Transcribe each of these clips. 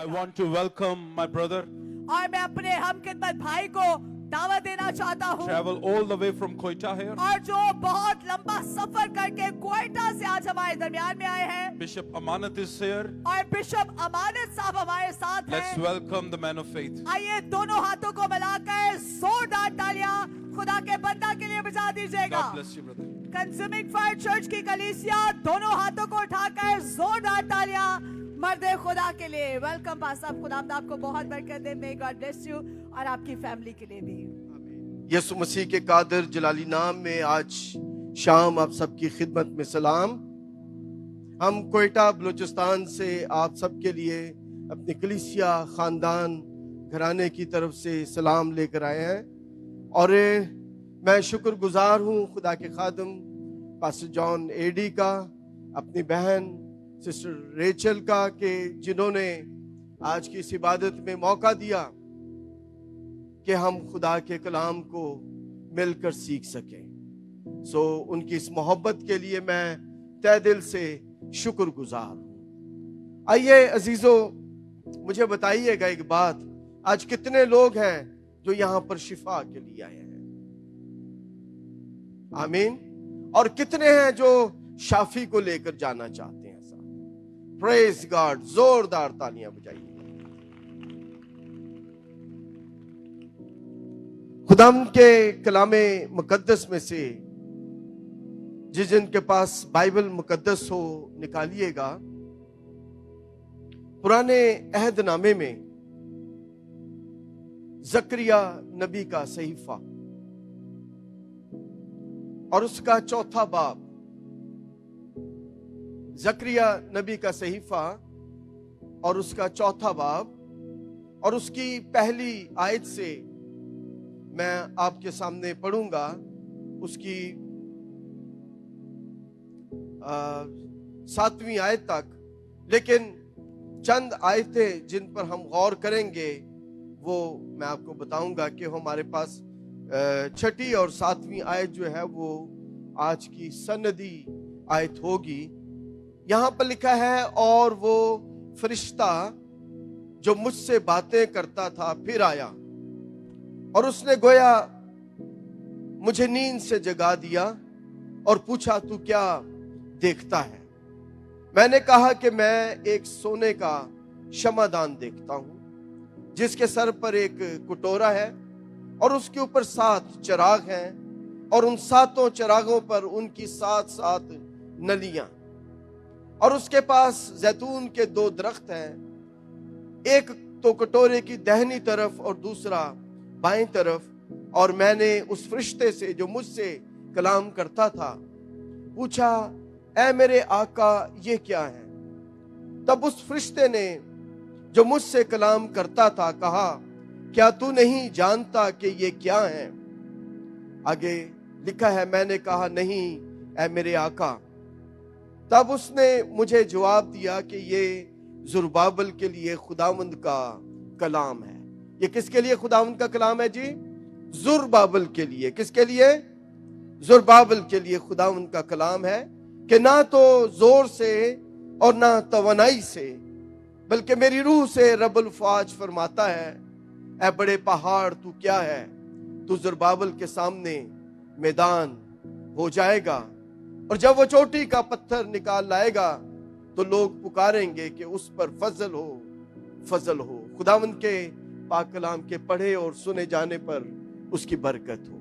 I want to welcome my brother. और मैं अपने हम खिदमत भाई को दावत देना चाहता हूँ Travel all the way from Quetta here. और जो बहुत लंबा सफर करके क्वेटा से आज हमारे दरमियान में आए हैं Bishop Amanat is here. और बिशप अमानत साहब हमारे साथ Let's हैं। welcome the man of faith. आइए दोनों हाथों को मिलाकर जोरदार तालियां खुदा के बंदा के लिए बजा दीजिएगा। God bless you, brother. Consuming fire church की कलीसिया दोनों हाथों को उठाकर जोरदार तालियां मर्दे खुदा के लिए। वेलकम पास साहब, खुदा आपको बहुत बरकत दे। मे गॉड ब्लेस यू और आपकी फैमिली के लिए भी। यसु मसीह के कादर जलाली नाम में आज शाम आप सबकी खिदमत में सलाम। हम क्वेटा बलूचिस्तान से आप सबके लिए अपनी कलीसिया खानदान घराने की तरफ से सलाम लेकर आए हैं और मैं शुक्रगुजार हूँ खुदा के खादम पास्टर जॉन एडी का, अपनी बहन सिस्टर रेचल का, कि जिन्होंने आज की इस इबादत में मौका दिया कि हम खुदा के कलाम को मिलकर सीख सकें। सो उनकी इस मोहब्बत के लिए मैं तहे दिल से शुक्रगुजार हूँ। आइए अजीजों, मुझे बताइएगा एक बात, आज कितने लोग हैं जो यहाँ पर शिफा के लिए आए हैं? आमीन। और कितने हैं जो शाफी को लेकर जाना चाहते हैं साथ? प्रेज गॉड, जोरदार तालियां बजाइए। खुदाम के कलामे मुकद्दस में से जिस जिनके पास बाइबल मुकद्दस हो निकालिएगा। पुराने अहद नामे में जकरिया नबी का सहीफा और उसका चौथा बाब। जकरिया नबी का सहीफा और उसका चौथा बाब और उसकी पहली आयत से मैं आपके सामने पढ़ूंगा, उसकी 7वीं आयत तक। लेकिन चंद आयतें जिन पर हम गौर करेंगे वो मैं आपको बताऊंगा कि हमारे पास 6ठी और 7वीं आयत जो है वो आज की सनदी आयत होगी। यहां पर लिखा है, और वो फरिश्ता जो मुझसे बातें करता था फिर आया और उसने गोया मुझे नींद से जगा दिया और पूछा, तू क्या देखता है? मैंने कहा कि मैं एक सोने का क्षमादान देखता हूं जिसके सर पर एक कटोरा है और उसके ऊपर 7 चिराग हैं और उन 7 चिरागों पर उनकी 7 नलियां, और उसके पास जैतून के 2 दरख्त हैं, एक तो कटोरे की दाहिनी तरफ और दूसरा बाईं तरफ। और मैंने उस फरिश्ते से जो मुझसे कलाम करता था पूछा, ऐ मेरे आका ये क्या है? तब उस फरिश्ते ने जो मुझसे कलाम करता था कहा, क्या तू नहीं जानता कि ये क्या है? आगे लिखा है, मैंने कहा नहीं ऐ मेरे आका। तब उसने मुझे जवाब दिया कि ये जुरबाबल के लिए खुदावंद का कलाम है। ये किसके लिए खुदावंद का कलाम है जी? जुरबाबल के लिए। किसके लिए? जुरबाबल के लिए खुदावंद का कलाम है कि ना तो जोर से और ना तवानाई से बल्कि मेरी रूह से रब्बुल फाज फरमाता है, ऐ बड़े पहाड़ तू क्या है? तू जुरबाबल के सामने मैदान हो जाएगा और जब वो चोटी का पत्थर निकाल लाएगा तो लोग पुकारेंगे कि उस पर फजल हो, फजल हो। खुदावंद के पाक कलाम के पढ़े और सुने जाने पर उसकी बरकत हो।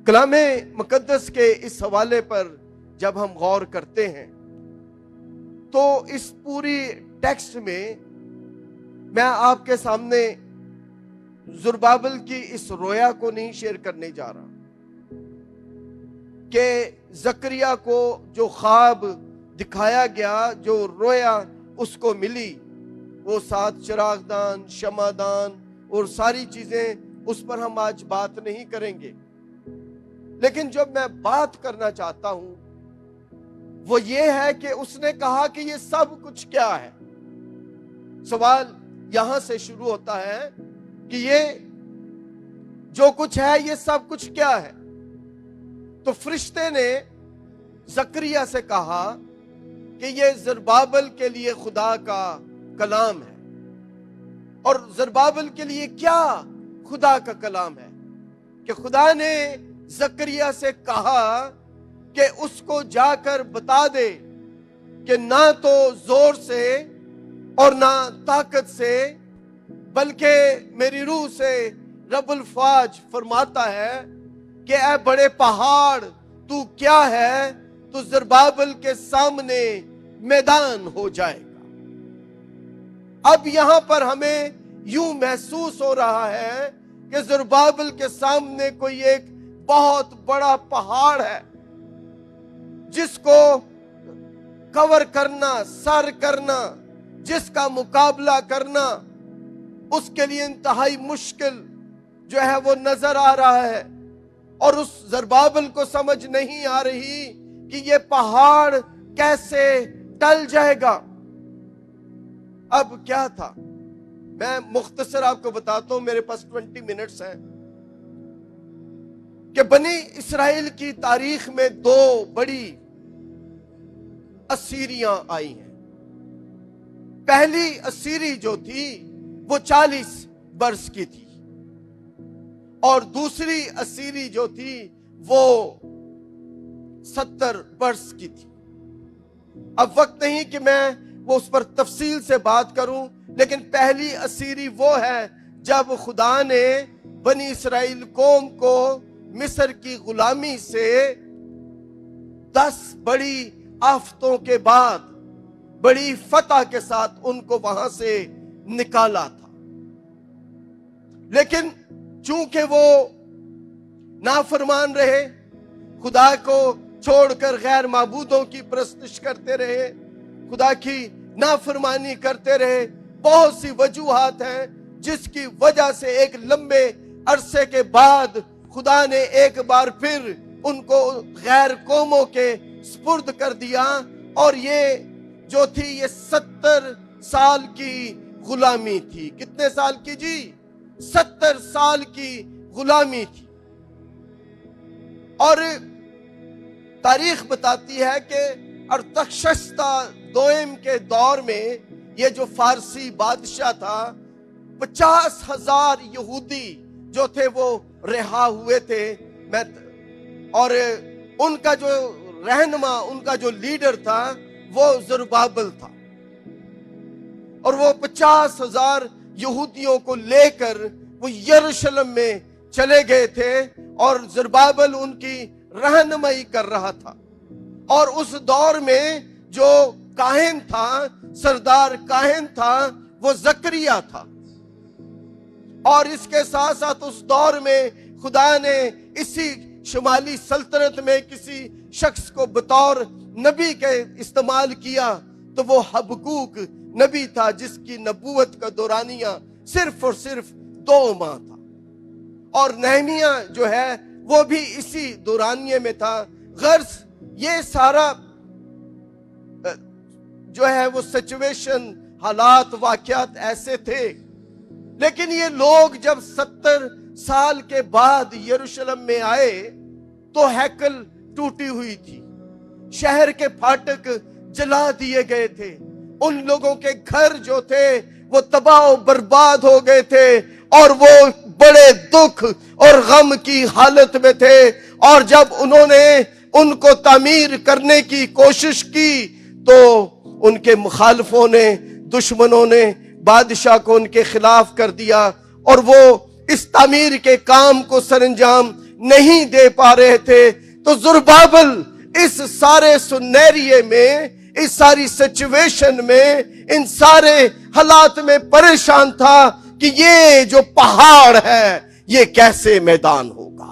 कलामे मुकद्दस के इस हवाले पर जब हम गौर करते हैं तो इस पूरी टेक्स्ट में मैं आपके सामने जुरबाबल की इस रोया को नहीं शेयर करने जा रहा कि जकरिया को जो ख्वाब दिखाया गया, जो रोया उसको मिली, वो 7 चिरागदान, शमादान और सारी चीजें, उस पर हम आज बात नहीं करेंगे। लेकिन जो मैं बात करना चाहता हूं वो ये है कि उसने कहा कि ये सब कुछ क्या है। सवाल यहां से शुरू होता है कि ये जो कुछ है ये सब कुछ क्या है? तो फरिश्ते ने जकरिया से कहा कि ये ज़रुब्बाबेल के लिए खुदा का कलाम है। اور زربابل کے لیے کیا خدا کا کلام ہے کہ خدا نے زکریا سے کہا کہ اس کو جا کر بتا دے کہ نہ تو زور سے اور نہ طاقت سے بلکہ میری روح سے رب الفاج فرماتا ہے کہ اے بڑے پہاڑ تو کیا ہے، تو زربابل کے سامنے میدان ہو جائے گا۔ اب یہاں پر ہمیں یوں محسوس ہو رہا ہے کہ زربابل کے سامنے کوئی ایک بہت بڑا پہاڑ ہے جس کو کور کرنا، سر کرنا، جس کا مقابلہ کرنا اس کے لیے انتہائی مشکل جو ہے وہ نظر آ رہا ہے، اور اس زربابل کو سمجھ نہیں آ رہی کہ یہ پہاڑ کیسے ٹل جائے گا۔ اب کیا تھا، میں مختصر آپ کو بتاتا ہوں، میرے پاس 20 منٹس ہیں، کہ بنی اسرائیل کی تاریخ میں 2 بڑی اسیریاں آئی ہیں۔ پہلی اسیری جو تھی وہ 40 برس کی تھی، اور دوسری اسیری جو تھی وہ 70 برس کی تھی۔ اب وقت نہیں کہ میں وہ اس پر تفصیل سے بات کروں، لیکن پہلی اسیری وہ ہے جب خدا نے بنی اسرائیل قوم کو مصر کی غلامی سے 10 بڑی آفتوں کے بعد بڑی فتح کے ساتھ ان کو وہاں سے نکالا تھا، لیکن چونکہ وہ نافرمان رہے، خدا کو چھوڑ کر غیر معبودوں کی پرستش کرتے رہے، خدا کی نافرمانی کرتے رہے، بہت سی وجوہات ہیں جس کی وجہ سے ایک لمبے عرصے کے بعد خدا نے ایک بار پھر ان کو غیر قوموں کے سپرد کر دیا، اور یہ جو تھی یہ 70 سال کی غلامی تھی۔ کتنے سال کی جی؟ 70 سال کی غلامی تھی۔ اور تاریخ بتاتی ہے کہ ارتخشستہ دوئم کے دور میں یہ جو فارسی بادشاہ تھا، 50,000 یہودی جو تھے وہ رہا ہوئے تھے، اور ان کا جو رہنما، ان کا جو لیڈر تھا وہ زربابل تھا، اور وہ 50,000 یہودیوں کو لے کر وہ یروشلم میں چلے گئے تھے، اور زربابل ان کی رہنمائی کر رہا تھا۔ اور اس دور میں جو کاہن تھا، سردار کاہن تھا، وہ زکریا تھا، اور اس کے ساتھ ساتھ اس دور میں خدا نے اسی شمالی سلطنت میں کسی شخص کو بطور نبی کے استعمال کیا، تو وہ حبقوق نبی تھا جس کی نبوت کا دورانیہ صرف اور صرف 2 ماہ تھا، اور نہمیہ جو ہے وہ بھی اسی دورانیے میں تھا۔ غرض یہ سارا جو ہے وہ سچویشن، حالات، واقعات ایسے تھے، لیکن یہ لوگ جب 70 سال کے بعد یروشلم میں آئے تو ہیکل ٹوٹی ہوئی تھی، شہر کے پھاٹک جلا دیے گئے تھے، ان لوگوں کے گھر جو تھے وہ تباہ و برباد ہو گئے تھے، اور وہ بڑے دکھ اور غم کی حالت میں تھے۔ اور جب انہوں نے ان کو تعمیر کرنے کی کوشش کی تو ان کے مخالفوں نے، دشمنوں نے بادشاہ کو ان کے خلاف کر دیا، اور وہ اس تعمیر کے کام کو سر انجام نہیں دے پا رہے تھے۔ تو زربابل اس سارے سنہریے میں، اس ساری سچویشن میں، ان سارے حالات میں پریشان تھا کہ یہ جو پہاڑ ہے یہ کیسے میدان ہوگا،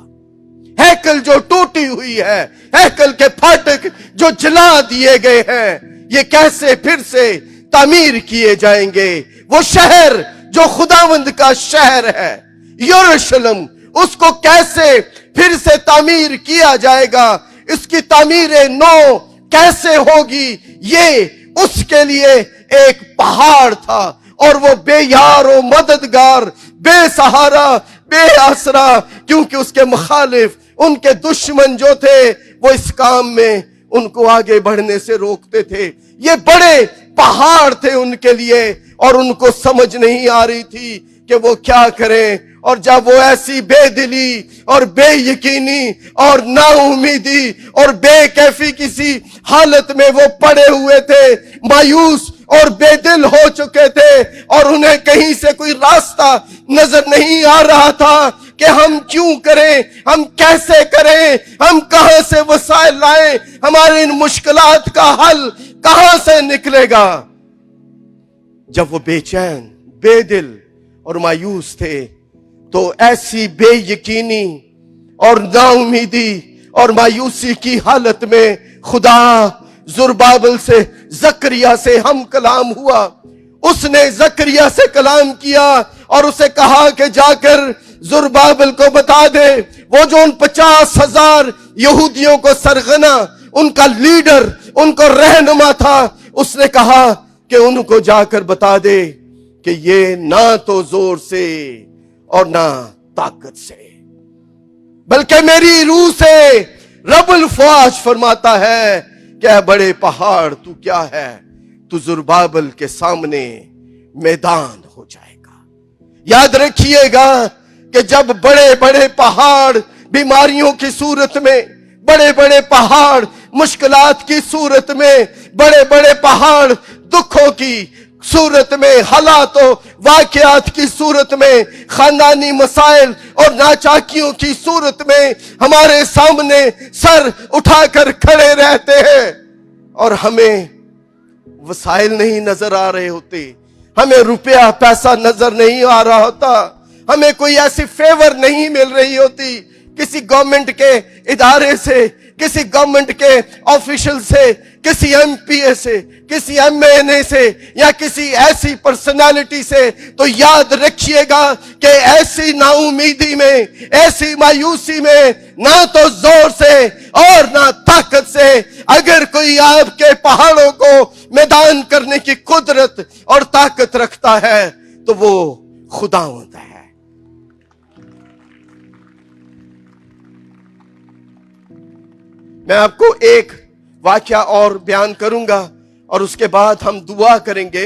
ہیکل جو ٹوٹی ہوئی ہے، ہیکل کے پھاٹک جو جلا دیے گئے ہیں، یہ کیسے پھر سے تعمیر کیے جائیں گے، وہ شہر جو خداوند کا شہر ہے یروشلم، اس کو کیسے پھر سے تعمیر کیا جائے گا، اس کی تعمیر نو کیسے ہوگی، یہ اس کے لیے ایک پہاڑ تھا، اور وہ بے یار و مددگار، بے سہارا، بے آسرا، کیونکہ اس کے مخالف، ان کے دشمن جو تھے وہ اس کام میں ان کو آگے بڑھنے سے روکتے تھے۔ یہ بڑے पहाड़ थे उनके लिए, और उनको समझ नहीं आ रही थी कि वो क्या करें। और जब वो ऐसी बेदिली और बेयकीनी और नाउमीदी और बेकैफी किसी हालत में वो पड़े हुए थे, मायूस और बेदिल हो चुके थे, और उन्हें कहीं से कोई रास्ता नजर नहीं आ रहा था कि हम क्यों करें, हम कैसे करें, हम कहां से वसाइल लाएं, हमारे इन मुश्किलात का हल कहां से निकलेगा। जब वो बेचैन, बेदिल और मायूस थे, तो ऐसी बेयकीनी और नाउमीदी और मायूसी की हालत में खुदा जुरबाबिल से, जकरिया से हम कलाम हुआ। उसने जकरिया से कलाम किया और उसे कहा कि जाकर जुरबाबिल को बता दे, वो जो उन 50,000 यहूदियों को सरगना, उनका लीडर, उनको रहनुमा था, उसने कहा कि उनको जाकर बता दे कि ये ना तो जोर से और ना ताकत से, बल्कि मेरी रूह से रब्बुल फ़ौज फरमाता है कि बड़े पहाड़ तू क्या है, तू जुरबाबिल के सामने मैदान हो जाएगा। याद रखिएगा कि जब बड़े बड़े पहाड़ बीमारियों की सूरत में, बड़े बड़े पहाड़ मुश्किलात की सूरत में, बड़े बड़े पहाड़ दुखों की सूरत में, हालातों वाकयात की सूरत में, खानदानी मसाइल और नाचाकियों की सूरत में हमारे सामने सर उठाकर खड़े रहते हैं, और हमें वसाइल नहीं नजर आ रहे होते, हमें रुपया पैसा नजर नहीं आ रहा होता, हमें कोई ऐसी फेवर नहीं मिल रही होती किसी गवर्नमेंट के इदारे से, किसी गवर्नमेंट के ऑफिशियल से, किसी एमपीए से, किसी एमएनए से, या किसी ऐसी पर्सनालिटी से। तो याद रखिएगा कि ऐसी नाउमीदी में, ऐसी मायूसी में, ना तो जोर से और ना ताकत से, अगर कोई आपके पहाड़ों को मैदान करने की कुदरत और ताकत रखता है तो वो खुदावंद है। मैं आपको एक वाकया और बयान करूंगा और उसके बाद हम दुआ करेंगे।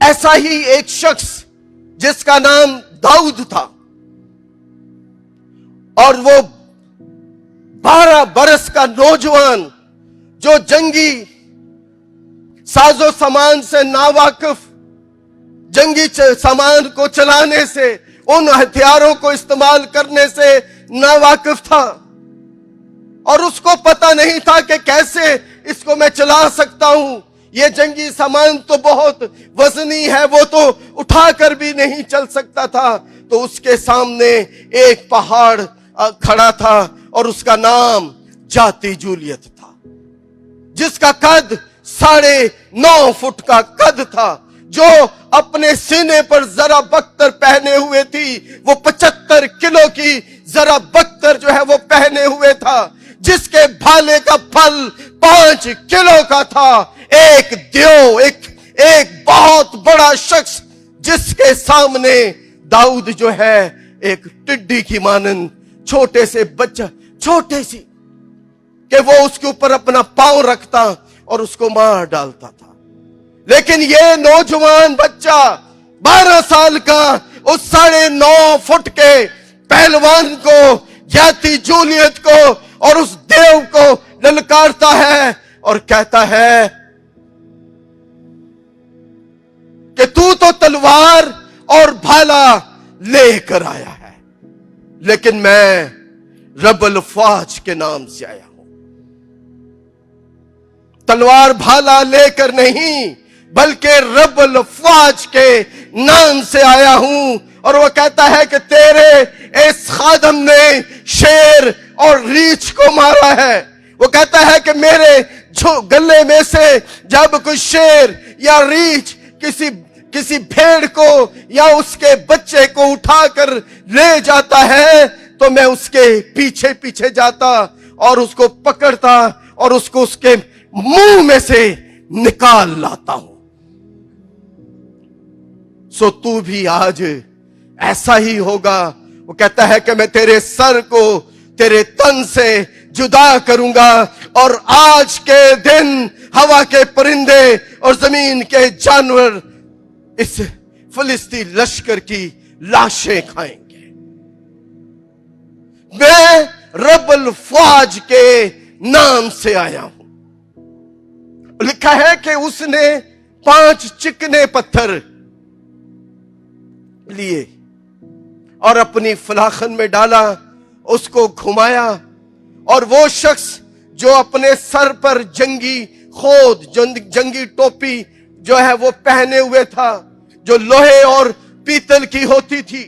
ऐसा ही एक शख्स जिसका नाम दाऊद था, और वो 12 बरस का नौजवान जो जंगी साजो सामान से नावाकिफ, जंगी सामान को चलाने से, उन हथियारों को इस्तेमाल करने से नावाकिफ था, और उसको पता नहीं था कि कैसे इसको मैं चला सकता हूं। ये जंगी सामान तो बहुत वजनी है, वो तो उठाकर भी नहीं चल सकता था। तो उसके सामने एक पहाड़ खड़ा था और उसका नाम जाती जूलियत था, जिसका कद 9.5 फुट का कद था, जो अपने सीने पर जरा बख्तर पहने हुए थी, वो 75 किलो की जरा बख्तर जो है वो पहने हुए था, जिसके भाले का फल 5 किलो का था। एक देव, एक बहुत बड़ा शख्स, जिसके सामने दाऊद जो है एक टिड्डी की मानंद, छोटे से बच्चा, छोटे सी, कि वो उसके ऊपर अपना पांव रखता और उसको मार डालता था। लेकिन ये नौजवान बच्चा 12 साल का उस 9.5 फुट के पहलवान को, जाती जूलियत को और उस देव को ललकारता है और कहता है कि तू तो तलवार और भाला लेकर आया है, लेकिन मैं रब्बुल फ़ौज के नाम से आया हूं। तलवार भाला लेकर नहीं, बल्कि रब्बुल फ़ौज के नाम से आया हूं। और वो कहता है कि तेरे इस खादम ने शेर और रीछ को मारा है। वो कहता है कि मेरे गले में से जब कोई शेर या रीछ किसी भेड़ को या उसके बच्चे को उठाकर ले जाता है, तो मैं उसके पीछे पीछे जाता और उसको पकड़ता और उसको उसके मुंह में से निकाल लाता हूं। सो तू भी आज ऐसा ही होगा। वो कहता है कि मैं तेरे सर को तेरे तन से जुदा करूंगा, और आज के दिन हवा के परिंदे और जमीन के जानवर इस फिलिस्ती लश्कर की लाशें खाएंगे। मैं रब्बुल फौज के नाम से आया हूं। लिखा है कि उसने 5 चिकने पत्थर लिए और अपनी फलाखन में डाला, उसको घुमाया, और वो शख्स जो अपने सर पर जंगी खोद, जंगी टोपी जो है वो पहने हुए था, जो लोहे और पीतल की होती थी,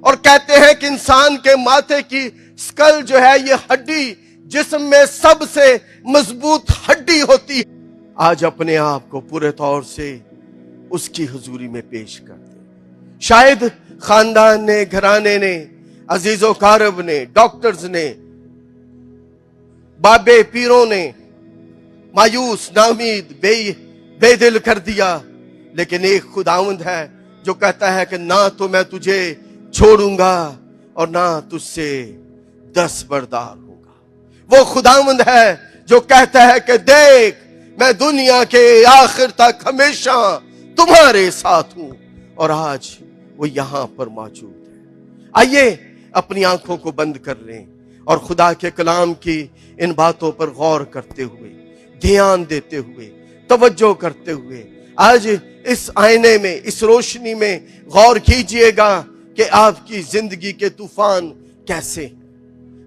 और कहते हैं कि इंसान के माथे की स्कल जो है ये हड्डी जिस्म में सबसे मजबूत हड्डी होती है, आज अपने आप को पूरे तौर से उसकी हुजूरी में पेश कर दे। शायद खानदान ने, घराने ने, अजीजों कारब ने, डॉक्टर्स ने, बाबे पीरों ने मायूस, नाउमीद, बेदिल कर दिया, लेकिन एक खुदावंद है जो कहता है कि ना तो मैं तुझे छोड़ूंगा और ना तुझसे दस्तबरदार होगा। वो खुदावंद है जो कहता है कि देख, मैं दुनिया के आखिर तक हमेशा तुम्हारे साथ हूं, और आज वो यहां पर मौजूद है। आइए अपनी आंखों को बंद कर लें और खुदा के कलाम की इन बातों पर गौर करते हुए, ध्यान देते हुए, तवज्जो करते हुए आज इस आईने में, इस रोशनी में गौर कीजिएगा कि आपकी जिंदगी के तूफान कैसे।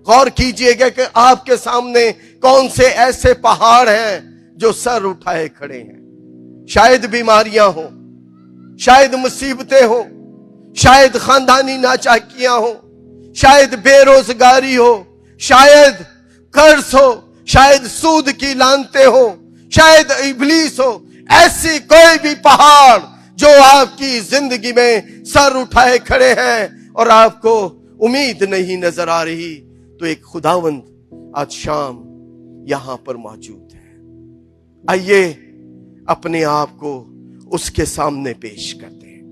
गौर कीजिएगा कि आपके सामने कौन से ऐसे पहाड़ हैं जो सर उठाए खड़े हैं। शायद बीमारियां हो, शायद मुसीबतें हो, शायद खानदानी नाचाकियां हो, शायद बेरोजगारी हो, शायद कर्ज हो, शायद सूद की लानतें हो, शायद इब्लीस हो। ऐसी कोई भी पहाड़ जो आपकी जिंदगी में सर उठाए खड़े हैं और आपको उम्मीद नहीं नजर आ रही, तो एक खुदावंद आज शाम यहां पर मौजूद है। आइए अपने आप को उसके सामने पेश करते हैं।